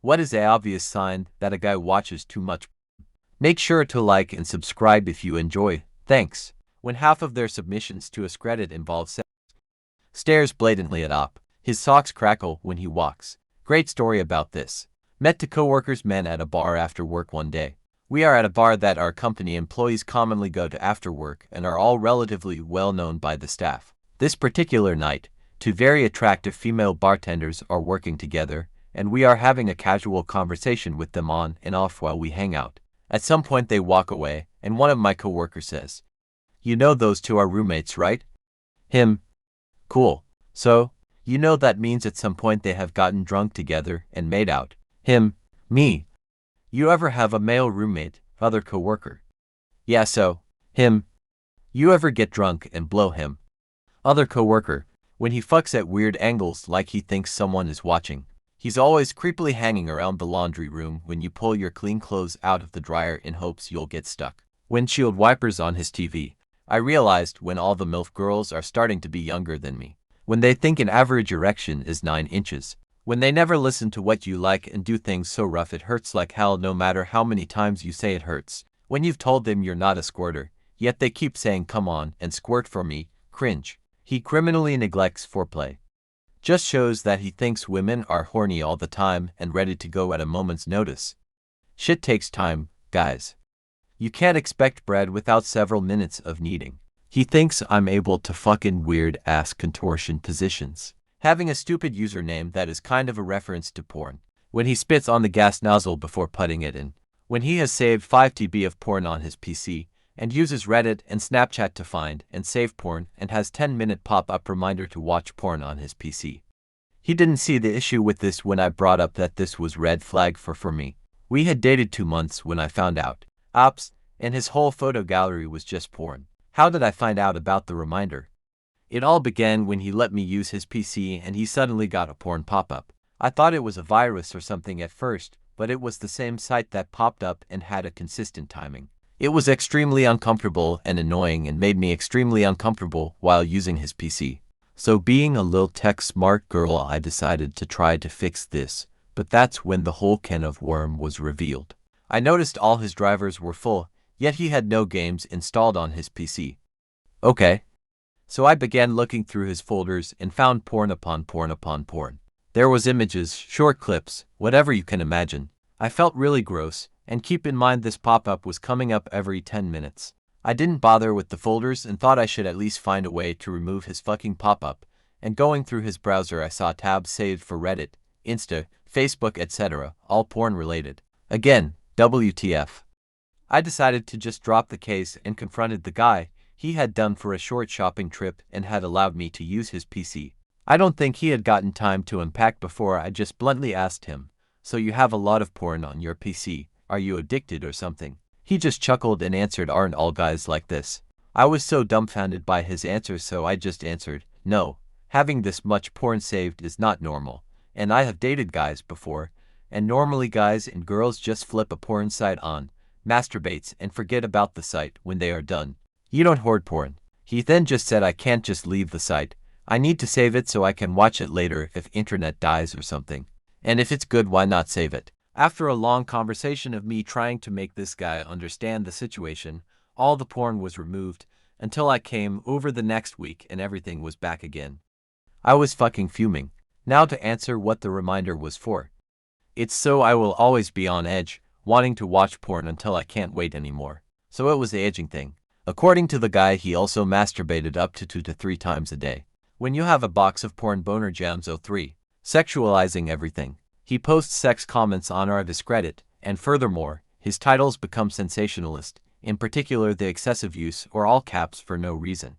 What is the obvious sign that a guy watches too much? Make sure to like and subscribe if you enjoy. Thanks. When half of their submissions to AskReddit involve sex. Stares blatantly at op. His socks crackle when he walks. Great story about this. Met two co-workers men at a bar after work one day. We are at a bar that our company employees commonly go to after work and are all relatively well known by the staff. This particular night, two very attractive female bartenders are working together, and we are having a casual conversation with them on and off while we hang out. At some point they walk away, and one of my co-workers says, "You know those two are roommates, right?" Him. Cool. So, you know that means at some point they have gotten drunk together and made out. Him. Me. You ever have a male roommate? Other co-worker. Yeah, so. Him. You ever get drunk and blow him? Other co-worker. When he fucks at weird angles like he thinks someone is watching. He's always creepily hanging around the laundry room when you pull your clean clothes out of the dryer in hopes you'll get stuck. Windshield wipers on his TV. I realized when all the MILF girls are starting to be younger than me. When they think an average erection is 9 inches. When they never listen to what you like and do things so rough it hurts like hell no matter how many times you say it hurts. When you've told them you're not a squirter, yet they keep saying come on and squirt for me, cringe. He criminally neglects foreplay. Just shows that he thinks women are horny all the time and ready to go at a moment's notice. Shit takes time, guys. You can't expect bread without several minutes of kneading. He thinks I'm able to fucking weird-ass contortion positions. Having a stupid username that is kind of a reference to porn. When he spits on the gas nozzle before putting it in. When he has saved 5 TB of porn on his PC and uses Reddit and Snapchat to find and save porn and has 10-minute pop-up reminder to watch porn on his PC. He didn't see the issue with this when I brought up that this was red flag for me. We had dated 2 months when I found out. Ops, and his whole photo gallery was just porn. How did I find out about the reminder? It all began when he let me use his PC and he suddenly got a porn pop-up. I thought it was a virus or something at first, but it was the same site that popped up and had a consistent timing. It was extremely uncomfortable and annoying and made me extremely uncomfortable while using his PC. So being a little tech smart girl, I decided to try to fix this, but that's when the whole can of worm was revealed. I noticed all his drivers were full, yet he had no games installed on his PC. Okay. So I began looking through his folders and found porn upon porn upon porn. There was images, short clips, whatever you can imagine. I felt really gross, and keep in mind this pop-up was coming up every 10 minutes. I didn't bother with the folders and thought I should at least find a way to remove his fucking pop-up, and going through his browser I saw tabs saved for Reddit, Insta, Facebook, etc., all porn related. Again, WTF. I decided to just drop the case and confronted the guy. He had done for a short shopping trip and had allowed me to use his PC. I don't think he had gotten time to unpack before I just bluntly asked him, "So you have a lot of porn on your PC, are you addicted or something?" He just chuckled and answered, "Aren't all guys like this?" I was so dumbfounded by his answer, so I just answered, "No, having this much porn saved is not normal, and I have dated guys before, and normally guys and girls just flip a porn site on, masturbates and forget about the site when they are done. You don't hoard porn." He then just said, "I can't just leave the site. I need to save it so I can watch it later if internet dies or something. And if it's good, why not save it?" After a long conversation of me trying to make this guy understand the situation, all the porn was removed until I came over the next week and everything was back again. I was fucking fuming. Now to answer what the reminder was for. It's so I will always be on edge, wanting to watch porn until I can't wait anymore. So it was the edging thing. According to the guy, he also masturbated up to 2 to 3 times a day. When you have a box of porn boner jams 03, sexualizing everything. He posts sex comments on our AskReddit, and furthermore, his titles become sensationalist, in particular the excessive use or all caps for no reason.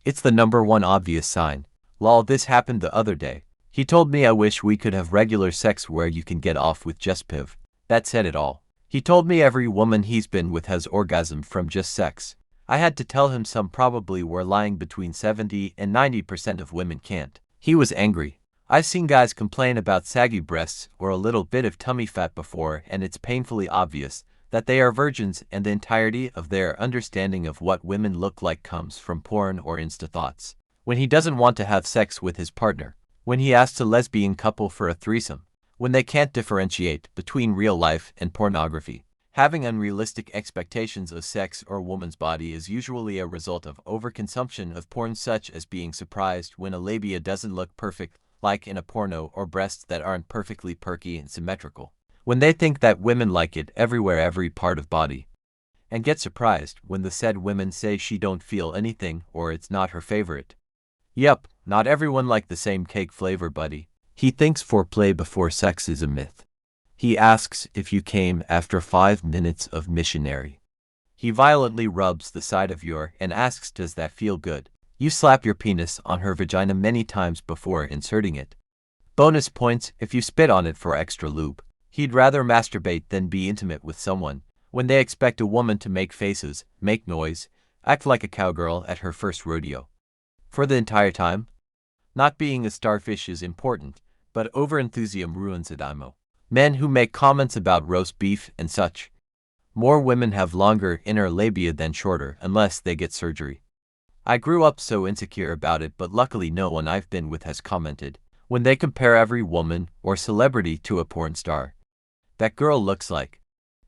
It's the #1 obvious sign. Lol, this happened the other day. He told me I wish we could have regular sex where you can get off with just piv. That said it all. He told me every woman he's been with has orgasmed from just sex. I had to tell him some probably were lying, between 70 and 90% of women can't. He was angry. I've seen guys complain about saggy breasts or a little bit of tummy fat before, and it's painfully obvious that they are virgins and the entirety of their understanding of what women look like comes from porn or Insta thoughts. When he doesn't want to have sex with his partner. When he asks a lesbian couple for a threesome. when they can't differentiate between real life and pornography. Having unrealistic expectations of sex or a woman's body is usually a result of overconsumption of porn, such as being surprised when a labia doesn't look perfect like in a porno, or breasts that aren't perfectly perky and symmetrical. When they think that women like it everywhere, every part of body, and get surprised when the said women say she don't feel anything or it's not her favorite. Yep, not everyone like the same cake flavor, buddy. He thinks foreplay before sex is a myth. He asks if you came after 5 minutes of missionary. He violently rubs the side of your and asks, does that feel good? You slap your penis on her vagina many times before inserting it. Bonus points if you spit on it for extra lube. He'd rather masturbate than be intimate with someone. When they expect a woman to make faces, make noise, act like a cowgirl at her first rodeo. For the entire time? Not being a starfish is important, but overenthusiasm ruins it. Men who make comments about roast beef and such. More women have longer inner labia than shorter unless they get surgery. I grew up so insecure about it, but luckily no one I've been with has commented. When they compare every woman or celebrity to a porn star, that girl looks like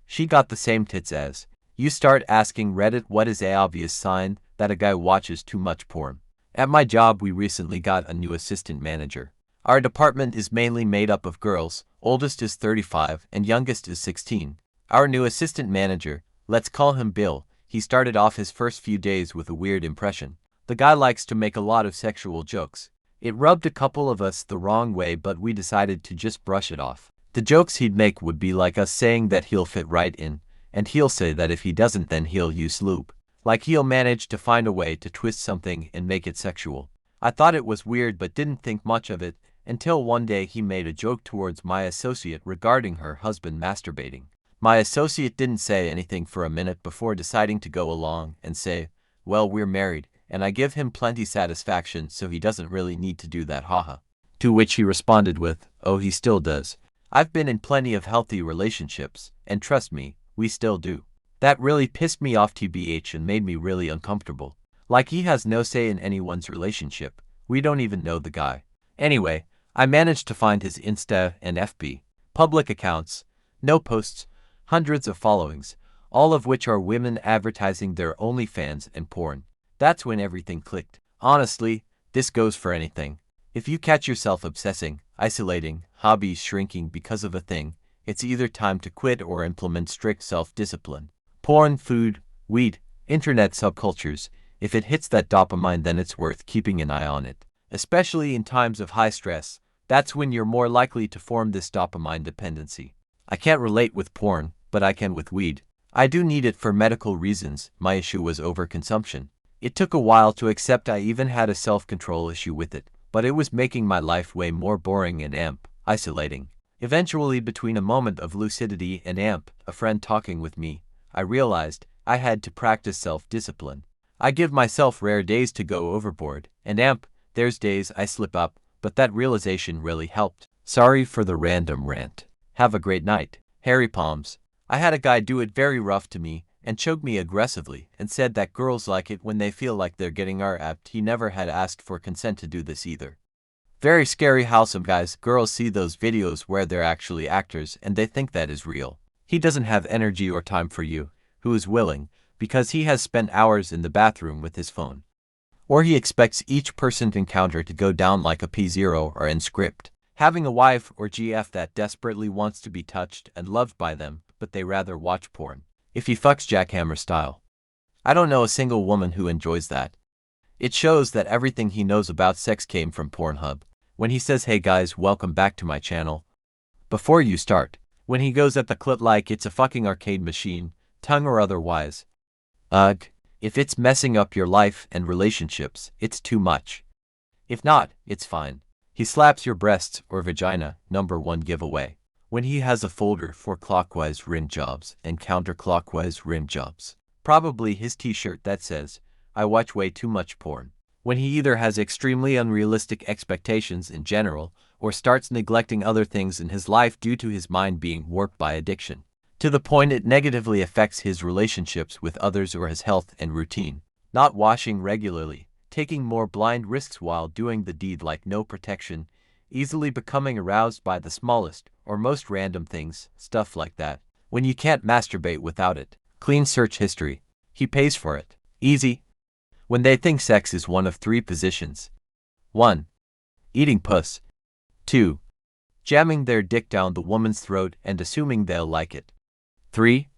she got the same tits as. You start asking Reddit, what is an obvious sign that a guy watches too much porn? At my job, we recently got a new assistant manager. Our department is mainly made up of girls, oldest is 35 and youngest is 16. Our new assistant manager, let's call him Bill, he started off his first few days with a weird impression. The guy likes to make a lot of sexual jokes. It rubbed a couple of us the wrong way, but we decided to just brush it off. The jokes he'd make would be like us saying that he'll fit right in, and he'll say that if he doesn't then he'll use lube. Like he'll manage to find a way to twist something and make it sexual. I thought it was weird but didn't think much of it until one day he made a joke towards my associate regarding her husband masturbating. My associate didn't say anything for a minute before deciding to go along and say, well, we're married, and I give him plenty satisfaction, so he doesn't really need to do that, haha. To which he responded with, oh, he still does. I've been in plenty of healthy relationships, and trust me, we still do. That really pissed me off tbh and made me really uncomfortable. Like he has no say in anyone's relationship. We don't even know the guy. Anyway, I managed to find his Insta and FB public accounts, no posts, hundreds of followings, all of which are women advertising their OnlyFans and porn. That's when everything clicked. Honestly, this goes for anything. If you catch yourself obsessing, isolating, hobbies shrinking because of a thing, it's either time to quit or implement strict self-discipline. Porn, food, weed, internet subcultures, if it hits that dopamine, then it's worth keeping an eye on it. Especially in times of high stress, that's when you're more likely to form this dopamine dependency. I can't relate with porn, but I can with weed. I do need it for medical reasons. My issue was overconsumption. It took a while to accept I even had a self-control issue with it, but it was making my life way more boring and isolating. Eventually, between a moment of lucidity and a friend talking with me, I realized I had to practice self-discipline. I give myself rare days to go overboard, and there's days I slip up, but that realization really helped. Sorry for the random rant. Have a great night. Hairy palms. I had a guy do it very rough to me and choke me aggressively and said that girls like it when they feel like they're getting apt. He never had asked for consent to do this either. Very scary how some girls see those videos where they're actually actors and they think that is real. He doesn't have energy or time for you, who is willing, because he has spent hours in the bathroom with his phone. Or he expects each person encounter to go down like a P0 or in script. Having a wife or GF that desperately wants to be touched and loved by them, but they rather watch porn. If he fucks jackhammer style. I don't know a single woman who enjoys that. It shows that everything he knows about sex came from Pornhub. When he says, hey guys, welcome back to my channel. Before you start. When he goes at the clit like it's a fucking arcade machine, tongue or otherwise. Ugh. If it's messing up your life and relationships, it's too much. If not, it's fine. He slaps your breasts or vagina, #1 giveaway. When he has a folder for clockwise rim jobs and counterclockwise rim jobs. Probably his t-shirt that says, I watch way too much porn. When he either has extremely unrealistic expectations in general, or starts neglecting other things in his life due to his mind being warped by addiction. To the point it negatively affects his relationships with others or his health and routine. Not washing regularly, taking more blind risks while doing the deed like no protection, easily becoming aroused by the smallest or most random things, stuff like that. When you can't masturbate without it. Clean search history. He pays for it. Easy. When they think sex is one of 3 positions. 1. Eating puss. 2. Jamming their dick down the woman's throat and assuming they'll like it. 3.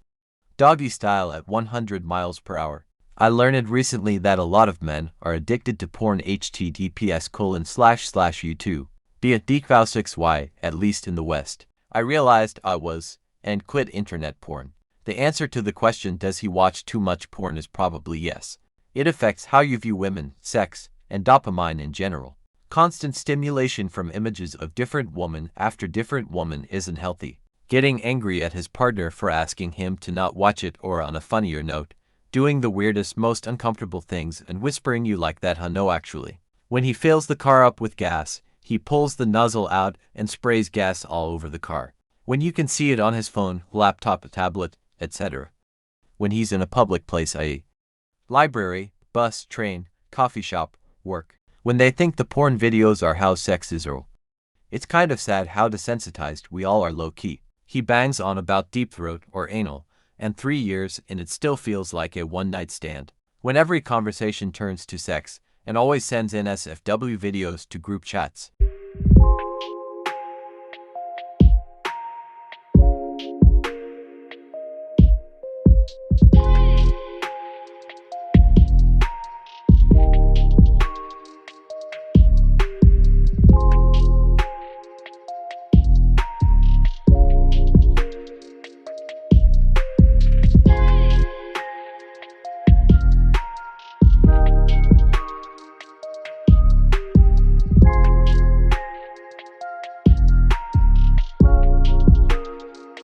Doggy style at 100 miles per hour. I learned recently that a lot of men are addicted to porn https://u2. Be it DQ6Y, at least in the West. I realized I was, and quit internet porn. The answer to the question, does he watch too much porn, is probably yes. It affects how you view women, sex, and dopamine in general. Constant stimulation from images of different women after different woman isn't healthy. Getting angry at his partner for asking him to not watch it, or on a funnier note, doing the weirdest, most uncomfortable things and whispering, "You like that, huh?" No, actually. When he fills the car up with gas, he pulls the nozzle out and sprays gas all over the car. When you can see it on his phone, laptop, tablet, etc. When he's in a public place, i.e. library, bus, train, coffee shop, work. When they think the porn videos are how sex is. Or it's kind of sad how desensitized we all are low-key. He bangs on about deep throat or anal, and 3 years and it still feels like a one-night stand. When every conversation turns to sex, and always sends in SFW videos to group chats.